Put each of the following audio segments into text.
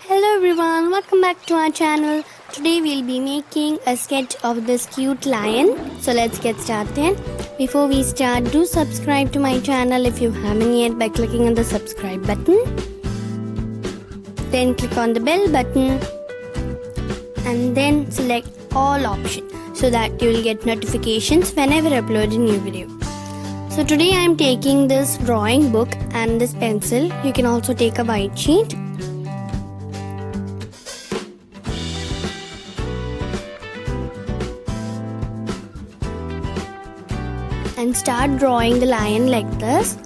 Hello everyone, welcome back to our channel. Today we'll be making a sketch of this cute lion. So let's get started. Before we start, do subscribe to my channel if you haven't yet by clicking on the subscribe button. Then click on the bell button and then select all options so that you will get notifications whenever I upload a new video. So today I am taking this drawing book and this pencil. You can also take a white sheet. And start drawing the lion like this.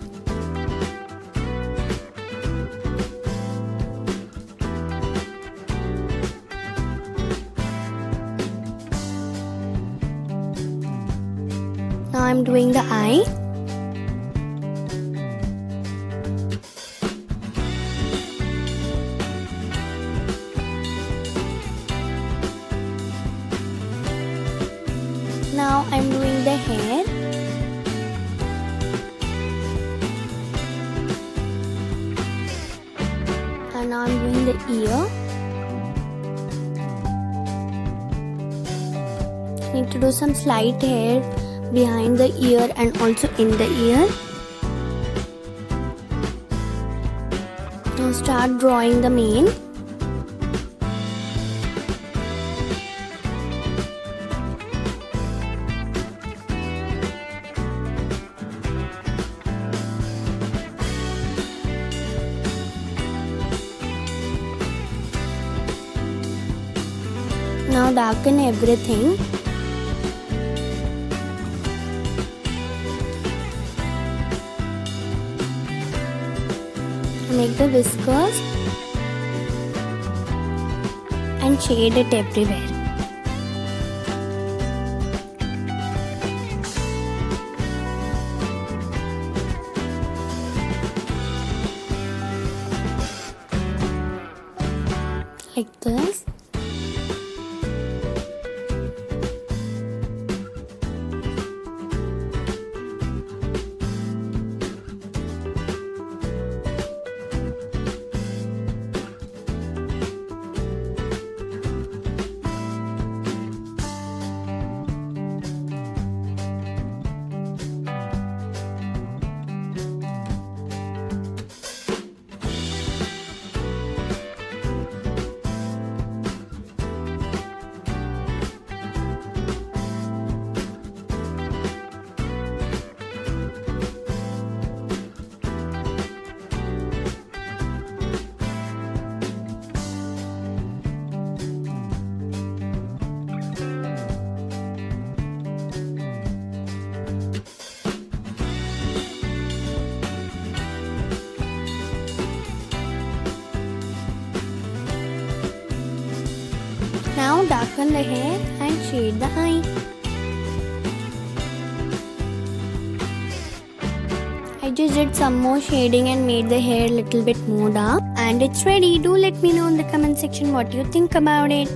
Now I'm doing the eye. Now I'm doing the hair. And now I'm doing the ear. Need to do some slight hair behind the ear and also in the ear. Now start drawing the mane. Now darken everything. Make the whiskers and shade it everywhere. Like this. Now darken the hair and shade the eye. I just did some more shading and made the hair a little bit more dark. And it's ready. Do let me know in the comment section what you think about it.